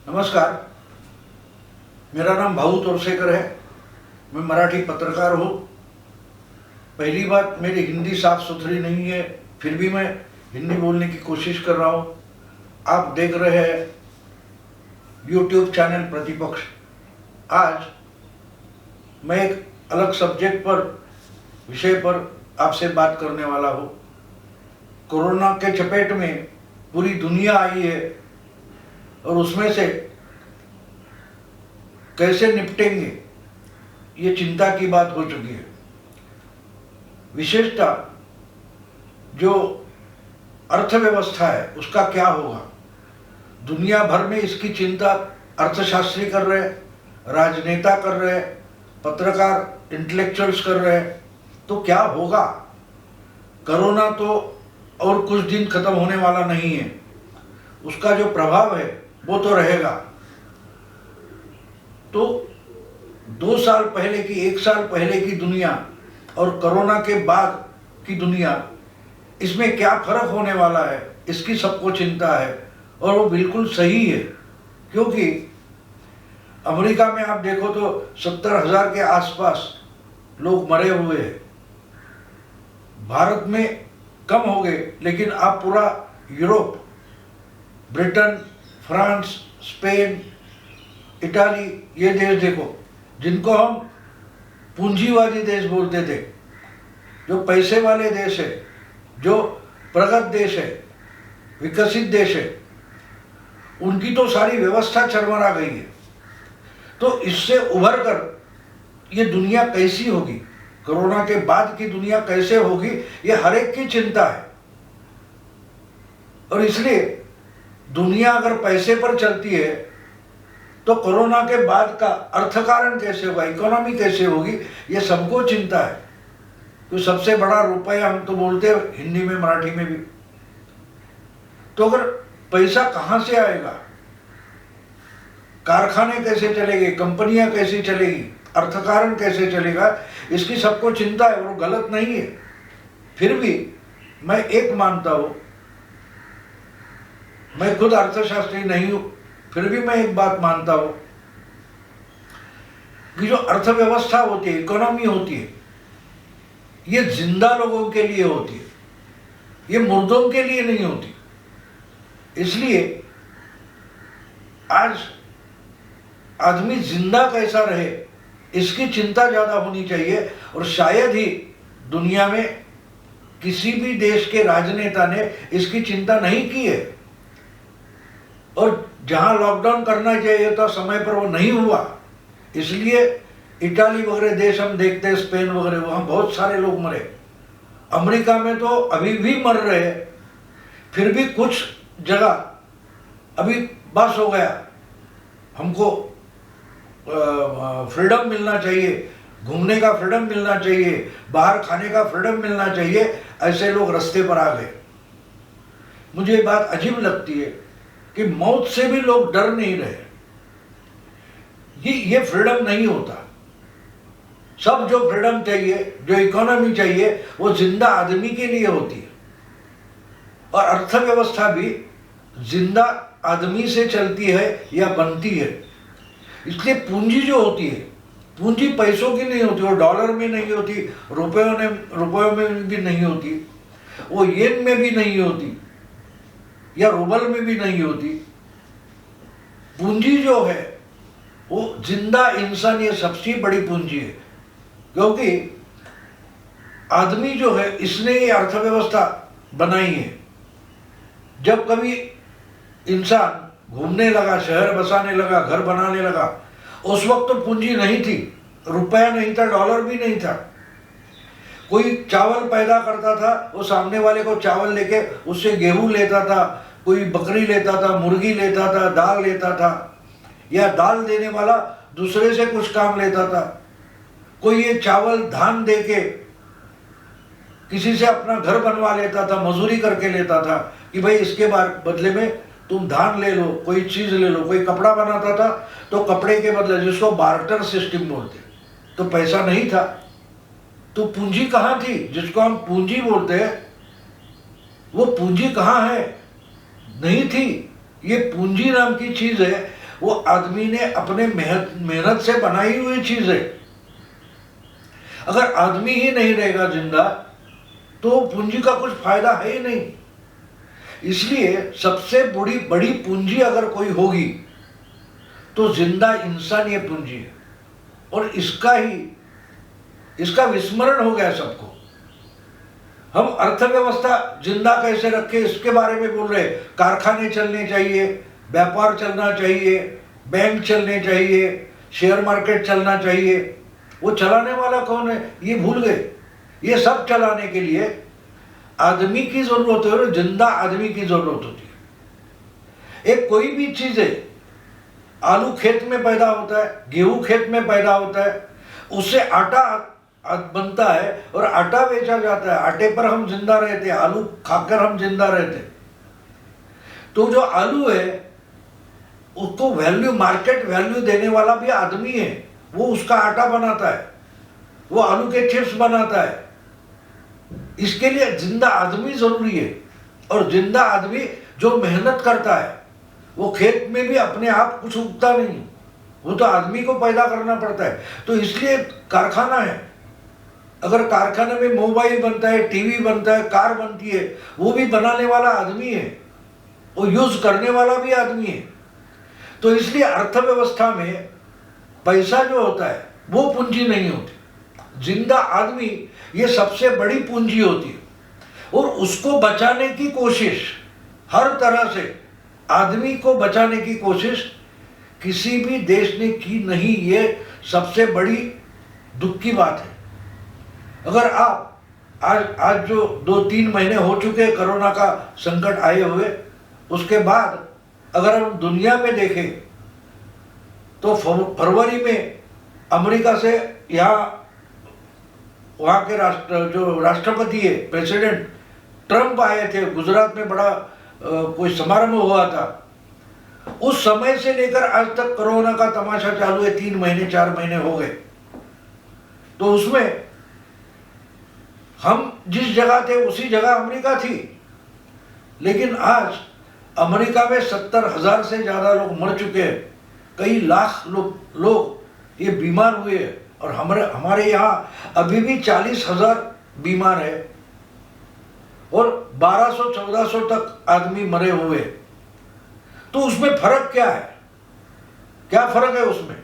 नमस्कार, मेरा नाम भाऊ तोरसेकर है। मैं मराठी पत्रकार हूँ। पहली बात, मेरी हिंदी साफ सुथरी नहीं है, फिर भी मैं हिंदी बोलने की कोशिश कर रहा हूँ। आप देख रहे हैं यूट्यूब चैनल प्रतिपक्ष। आज मैं एक अलग सब्जेक्ट पर, विषय पर आपसे बात करने वाला हूँ। कोरोना के चपेट में पूरी दुनिया आई है और उसमें से कैसे निपटेंगे, ये चिंता की बात हो चुकी है। विशेषतः जो अर्थव्यवस्था है उसका क्या होगा, दुनिया भर में इसकी चिंता अर्थशास्त्री कर रहे, राजनेता कर रहे, पत्रकार इंटेलेक्चुअल्स कर रहे। तो क्या होगा? कोरोना तो और कुछ दिन खत्म होने वाला नहीं है, उसका जो प्रभाव है वो तो रहेगा। तो 2 साल पहले की, 1 साल पहले की दुनिया और कोरोना के बाद की दुनिया, इसमें क्या फर्क होने वाला है, इसकी सबको चिंता है। और वो बिल्कुल सही है, क्योंकि अमेरिका में आप देखो तो 70,000 के आसपास लोग मरे हुए हैं। भारत में कम हो गए, लेकिन आप पूरा Europe, Britain, France, Spain, Italy, ये देश देखो, जिनको हम पूंजीवादी देश बोलते थे, जो पैसे वाले देश है, जो प्रगत देश है, विकसित देश है, उनकी तो सारी व्यवस्था चरमरा गई है। तो इससे उभर कर ये दुनिया कैसी होगी, कोरोना के बाद की दुनिया कैसे होगी, ये हर एक की चिंता है। और इसलिए दुनिया अगर पैसे पर चलती है तो कोरोना के बाद का अर्थकारण कैसे होगा, इकोनॉमी कैसे होगी, ये सबको चिंता है। तो सबसे बड़ा रुपया हम तो बोलते हैं हिंदी में, मराठी में भी। तो अगर पैसा कहां से आएगा, कारखाने कैसे चलेंगे, कंपनियां कैसे चलेगी, अर्थकारण कैसे चलेगा, इसकी सबको चिंता है। और वो गलत नहीं है। फिर भी मैं एक मानता हूं, मैं खुद अर्थशास्त्री नहीं हूं, फिर भी मैं एक बात मानता हूं कि जो अर्थव्यवस्था होती है, इकोनॉमी होती है, ये जिंदा लोगों के लिए होती है, ये मुर्दों के लिए नहीं होती। इसलिए आज आदमी जिंदा कैसा रहे, इसकी चिंता ज्यादा होनी चाहिए। और शायद ही दुनिया में किसी भी देश के राजनेता ने इसकी चिंता नहीं की है। और जहां लॉकडाउन करना चाहिए था समय पर, वो नहीं हुआ। इसलिए इटाली वगैरह देश हम देखते हैं, स्पेन वगैरह, वहां बहुत सारे लोग मरे। अमेरिका में तो अभी भी मर रहे हैं। फिर भी कुछ जगह अभी बस हो गया, हमको फ्रीडम मिलना चाहिए, घूमने का फ्रीडम मिलना चाहिए, बाहर खाने का फ्रीडम मिलना चाहिए, ऐसे लोग रास्ते पर आ गए। मुझे ये बात अजीब लगती है कि मौत से भी लोग डर नहीं रहे। ये फ्रीडम नहीं होता। सब जो फ्रीडम चाहिए, जो इकोनॉमी चाहिए, वो जिंदा आदमी के लिए होती है। और अर्थव्यवस्था भी जिंदा आदमी से चलती है या बनती है। इसलिए पूंजी जो होती है, पूंजी पैसों की नहीं होती, वो डॉलर में नहीं होती, रुपयों में भी नहीं होती, वो येन में भी नहीं होती, या रूबल में भी नहीं होती। पूंजी जो है वो जिंदा इंसान, ये सबसे बड़ी पूंजी है। क्योंकि आदमी जो है, इसने ये अर्थव्यवस्था बनाई है। जब कभी इंसान घूमने लगा, शहर बसाने लगा, घर बनाने लगा, उस वक्त तो पूंजी नहीं थी, रुपया नहीं था, डॉलर भी नहीं था। कोई चावल पैदा करता था, वो सामने वाले को चावल लेके उससे गेहूं लेता था, कोई बकरी लेता था, मुर्गी लेता था, दाल लेता था, या दाल देने वाला दूसरे से कुछ काम लेता था। कोई ये चावल धान देके किसी से अपना घर बनवा लेता था, मजूरी करके लेता था कि भाई इसके बदले में तुम धान ले लो, कोई चीज ले लो। कोई कपड़ा बनाता था तो कपड़े के बदले, जिसको बार्टर सिस्टम बोलते, तो पैसा नहीं था, तो पूंजी कहाँ थी? जिसको हम पूंजी बोलते हैं, वो पूंजी कहाँ है? नहीं थी। ये पूंजी नाम की चीज है, वो आदमी ने अपने मेहनत से बनाई हुई चीज है। अगर आदमी ही नहीं रहेगा जिंदा तो पूंजी का कुछ फायदा है ही नहीं। इसलिए सबसे बड़ी पूंजी अगर कोई होगी तो जिंदा इंसान ये पूंजी है, और इसका विस्मरण हो गया सबको। हम अर्थव्यवस्था जिंदा कैसे रखें इसके बारे में बोल रहे। कारखाने चलने चाहिए, व्यापार चलना चाहिए, बैंक चलने चाहिए, शेयर मार्केट चलना चाहिए। वो चलाने वाला कौन है ये भूल गए। ये सब चलाने के लिए आदमी की जरूरत है, और जिंदा आदमी की जरूरत होती है। एक कोई भी चीज है, आलू खेत में पैदा होता है, गेहूं खेत में पैदा होता है, उससे आटा बनता है और आटा बेचा जाता है। आटे पर हम जिंदा रहते, आलू खाकर हम जिंदा रहते। तो जो आलू है उसको वैल्यू, मार्केट वैल्यू देने वाला भी आदमी है। वो उसका आटा बनाता है, वो आलू के चिप्स बनाता है। इसके लिए जिंदा आदमी जरूरी है। और जिंदा आदमी जो मेहनत करता है, वो खेत में भी अपने आप कुछ उगता नहीं, वो तो आदमी को पैदा करना पड़ता है। तो इसलिए कारखाना है। अगर कारखाने में मोबाइल बनता है, टीवी बनता है, कार बनती है, वो भी बनाने वाला आदमी है, वो यूज करने वाला भी आदमी है। तो इसलिए अर्थव्यवस्था में पैसा जो होता है वो पूंजी नहीं होती। जिंदा आदमी ये सबसे बड़ी पूंजी होती है, और उसको बचाने की कोशिश, हर तरह से आदमी को बचाने की कोशिश किसी भी देश ने की नहीं। ये सबसे बड़ी दुख की बात है। अगर आप आज जो 2-3 महीने हो चुके कोरोना का संकट आए हुए, उसके बाद अगर हम दुनिया में देखें तो फरवरी में अमेरिका से वहाँ के जो राष्ट्रपति है, प्रेसिडेंट ट्रंप आए थे। गुजरात में बड़ा कोई समारोह हुआ था। उस समय से लेकर आज तक कोरोना का तमाशा चालू है। 3 महीने 4 महीने हो गए। तो उसमें हम जिस जगह थे उसी जगह अमेरिका थी। लेकिन आज अमेरिका में 70,000 से ज्यादा लोग मर चुके हैं। कई लाख लोग ये बीमार हुए हैं, और हमारे यहाँ अभी भी 40,000 बीमार है, और 1200-1400 तक आदमी मरे हुए। तो उसमें फर्क क्या है? क्या फर्क है उसमें?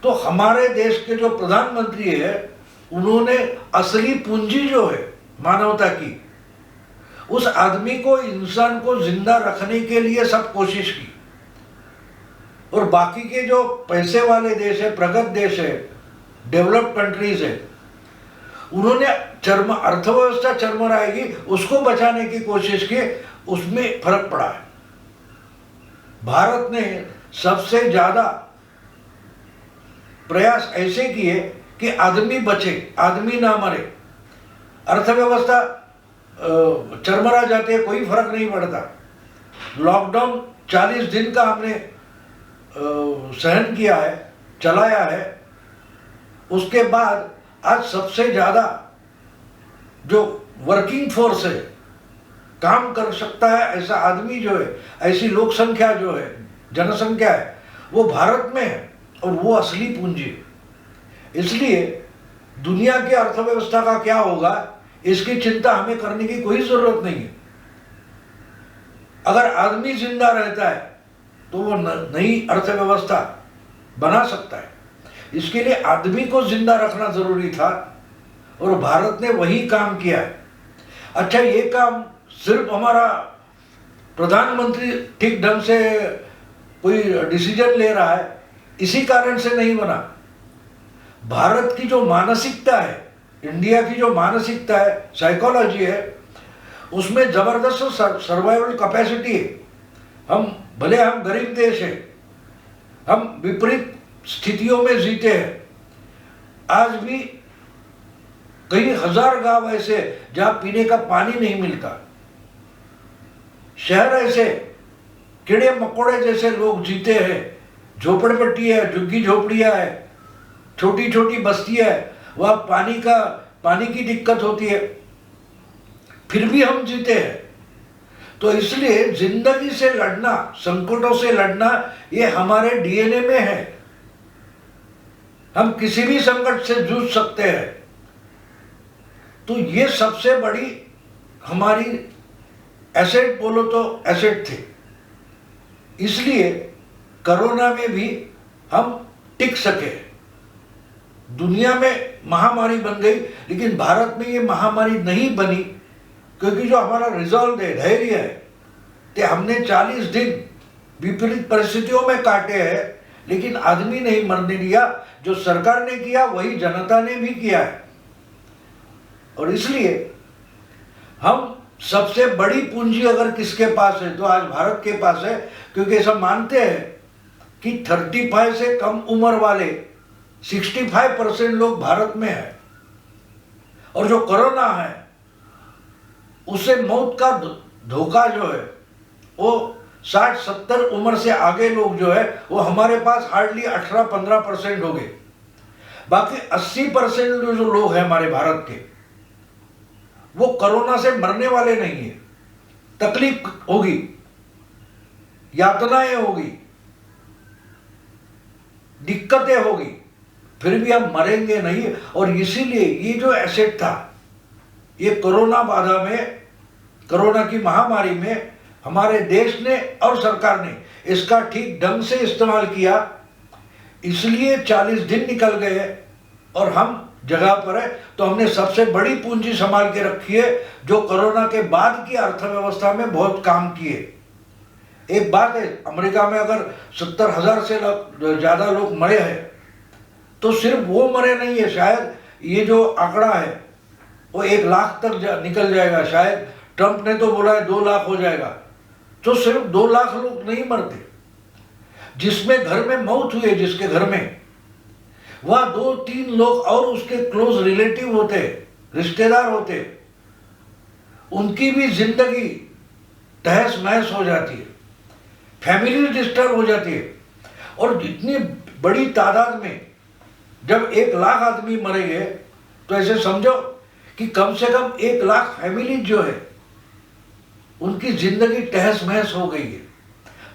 तो हमारे देश के जो प्रधानमंत्री है, उन्होंने असली पूंजी जो है मानवता की, उस आदमी को, इंसान को जिंदा रखने के लिए सब कोशिश की। और बाकी के जो पैसे वाले देश है, प्रगत देश है, डेवलप्ड कंट्रीज है, उन्होंने अर्थव्यवस्था चरमराएगी उसको बचाने की कोशिश की। उसमें फर्क पड़ा है। भारत ने सबसे ज्यादा प्रयास ऐसे किए कि आदमी बचे, आदमी ना मरे। अर्थव्यवस्था चरमरा जाते हैं, कोई फर्क नहीं पड़ता। लॉकडाउन 40 दिन का हमने सहन किया है, चलाया है। उसके बाद आज सबसे ज्यादा जो वर्किंग फोर्स है, काम कर सकता है ऐसा आदमी जो है, ऐसी लोक संख्या जो है, जनसंख्या है, वो भारत में है, और वो असली पूंजी है। इसलिए दुनिया की अर्थव्यवस्था का क्या होगा इसकी चिंता हमें करने की कोई जरूरत नहीं है। अगर आदमी जिंदा रहता है तो वो नई अर्थव्यवस्था बना सकता है। इसके लिए आदमी को जिंदा रखना जरूरी था, और भारत ने वही काम किया है। अच्छा, ये काम सिर्फ हमारा प्रधानमंत्री ठीक ढंग से कोई डिसीजन ले रहा है इसी कारण से नहीं बना। भारत की जो मानसिकता है, इंडिया की जो मानसिकता है, साइकोलॉजी है, उसमें जबरदस्त सर्वाइवल कैपेसिटी है। हम गरीब देश है, हम विपरीत स्थितियों में जीते हैं। आज भी कई हजार गांव ऐसे जहां पीने का पानी नहीं मिलता। शहर ऐसे कीड़े मकोड़े जैसे लोग जीते हैं। झोपड़पट्टी है, झुग्गी झोपड़ियां है, छोटी छोटी बस्तियां है, वहां पानी की दिक्कत होती है, फिर भी हम जीते हैं। तो इसलिए जिंदगी से लड़ना, संकटों से लड़ना, ये हमारे डीएनए में है। हम किसी भी संकट से जूझ सकते हैं। तो ये सबसे बड़ी हमारी एसेट, बोलो तो एसेट थे। इसलिए कोरोना में भी हम टिक सके। दुनिया में महामारी बन गई, लेकिन भारत में ये महामारी नहीं बनी, क्योंकि जो हमारा रिजॉल्व है, धैर्य है, कि हमने 40 दिन विपरीत परिस्थितियों में काटे हैं, लेकिन आदमी नहीं मरने दिया। जो सरकार ने किया वही जनता ने भी किया है। और इसलिए हम सबसे बड़ी पूंजी अगर किसके पास है तो आज भारत के पास है, क्योंकि सब मानते हैं कि 35 से कम उम्र वाले 65% लोग भारत में है। और जो कोरोना है उससे मौत का धोखा जो है वो 60-70 उम्र से आगे लोग जो है वो हमारे पास हार्डली 18-15% हो गए। बाकी 80% जो लोग हैं हमारे भारत के, वो कोरोना से मरने वाले नहीं है। तकलीफ होगी, यातनाएं होगी, दिक्कतें होगी, फिर भी हम मरेंगे नहीं। और इसीलिए ये जो एसेट था, ये कोरोना बाधा में, कोरोना की महामारी में हमारे देश ने और सरकार ने इसका ठीक ढंग से इस्तेमाल किया। इसलिए 40 दिन निकल गए और हम जगह पर है। तो हमने सबसे बड़ी पूंजी संभाल के रखी है, जो कोरोना के बाद की अर्थव्यवस्था में बहुत काम किए। एक बात है, अमेरिका में अगर 70,000 से ज्यादा लोग मरे हैं, तो सिर्फ वो मरे नहीं है, शायद ये जो आंकड़ा है वो 1 लाख तक निकल जाएगा। शायद ट्रंप ने तो बोला है 2 लाख हो जाएगा। तो सिर्फ 2 लाख लोग नहीं मरते। जिसमें घर में मौत हुई है, जिसके घर में, वह 2-3 लोग और उसके क्लोज रिलेटिव होते, रिश्तेदार होते, उनकी भी जिंदगी तहस महस हो जाती है, फैमिली डिस्टर्ब हो जाती है। और इतनी बड़ी तादाद में जब 1 लाख आदमी मरेंगे, तो ऐसे समझो कि कम से कम 1 लाख फैमिली जो है उनकी जिंदगी तहस महस हो गई है।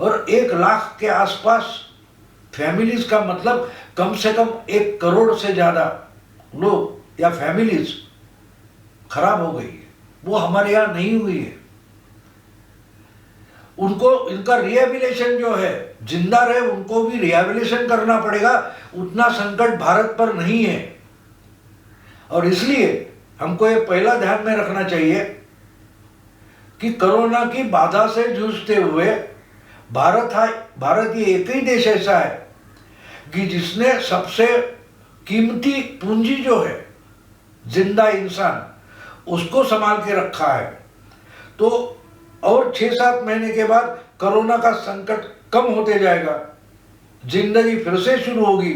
और 1 लाख के आसपास फैमिलीज का मतलब कम से कम 1 करोड़ से ज्यादा लोग या फैमिलीज खराब हो गई है। वो हमारे यहाँ नहीं हुई है। उनको, इनका रिहेबिलिटेशन जो है, जिंदा रहे उनको भी रिहेबिलिटेशन करना पड़ेगा। उतना संकट भारत पर नहीं है। और इसलिए हमको ये पहला ध्यान में रखना चाहिए कि कोरोना की बाधा से जूझते हुए भारत ये एक ही देश ऐसा है कि जिसने सबसे कीमती पूंजी जो है, जिंदा इंसान, उसको संभाल के रखा है। तो और 6-7 महीने के बाद कोरोना का संकट कम होते जाएगा, जिंदगी फिर से शुरू होगी।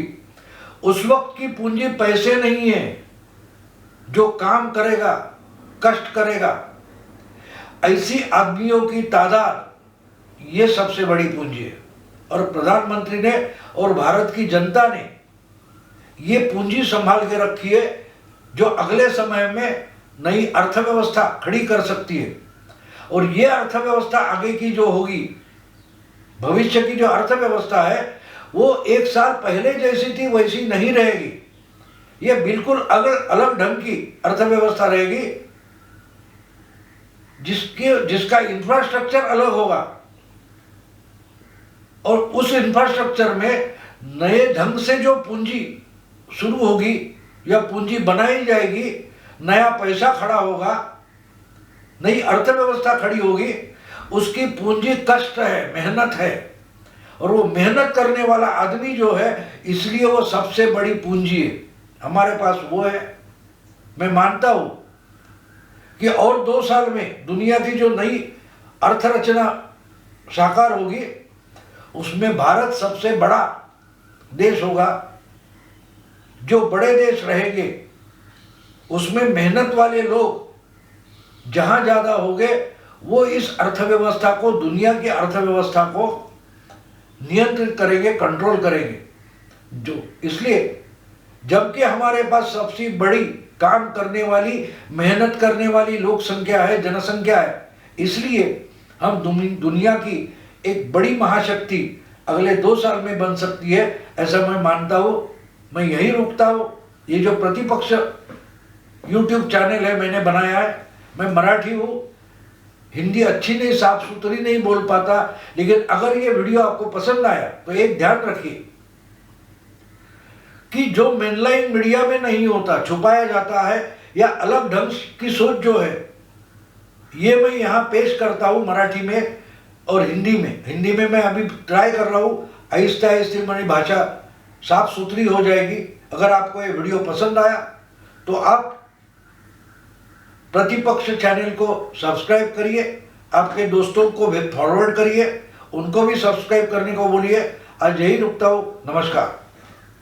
उस वक्त की पूंजी पैसे नहीं है, जो काम करेगा, कष्ट करेगा, ऐसी आदमियों की तादाद, ये सबसे बड़ी पूंजी है। और प्रधानमंत्री ने और भारत की जनता ने ये पूंजी संभाल के रखी है, जो अगले समय में नई अर्थव्यवस्था खड़ी कर सकती है। और ये अर्थव्यवस्था आगे की जो होगी, भविष्य की जो अर्थव्यवस्था है, वो 1 साल पहले जैसी थी वैसी नहीं रहेगी। ये बिल्कुल अलग ढंग की अर्थव्यवस्था रहेगी, जिसका इंफ्रास्ट्रक्चर अलग होगा। और उस इंफ्रास्ट्रक्चर में नए ढंग से जो पूंजी शुरू होगी या पूंजी बनाई जाएगी, नया पैसा खड़ा होगा, नई अर्थव्यवस्था खड़ी होगी, उसकी पूंजी कष्ट है, मेहनत है। और वो मेहनत करने वाला आदमी जो है, इसलिए वो सबसे बड़ी पूंजी है हमारे पास, वो है। मैं मानता हूं कि और 2 साल में दुनिया की जो नई अर्थरचना साकार होगी, उसमें भारत सबसे बड़ा देश होगा। जो बड़े देश रहेंगे उसमें मेहनत वाले लोग जहां ज्यादा होंगे, वो इस अर्थव्यवस्था को, दुनिया की अर्थव्यवस्था को नियंत्रित करेंगे, कंट्रोल करेंगे। जो इसलिए जबकि हमारे पास सबसे बड़ी काम करने वाली, मेहनत करने वाली लोक संख्या है, जनसंख्या है, इसलिए हम दुनिया की एक बड़ी महाशक्ति अगले 2 साल में बन सकती है, ऐसा मैं मानता हूँ। मैं यही रुकता हूँ। ये जो प्रतिपक्ष YouTube चैनल है मैंने बनाया है, मैं मराठी हूँ, हिंदी अच्छी नहीं, साफ सुथरी नहीं बोल पाता, लेकिन अगर ये वीडियो आपको पसंद आया तो एक ध्यान रखिए कि जो मेनलाइन मीडिया में नहीं होता, छुपाया जाता है, या अलग ढंग की सोच जो है, ये मैं यहाँ पेश करता हूँ मराठी में और हिंदी में। हिंदी में मैं अभी ट्राई कर रहा हूँ, आहिस्ते आहिस्ते मेरी भाषा साफ सुथरी हो जाएगी। अगर आपको ये वीडियो पसंद आया तो आप प्रतिपक्ष चैनल को सब्सक्राइब करिए, आपके दोस्तों को भी फॉरवर्ड करिए, उनको भी सब्सक्राइब करने को बोलिए। आज यही रुकता हूँ। नमस्कार।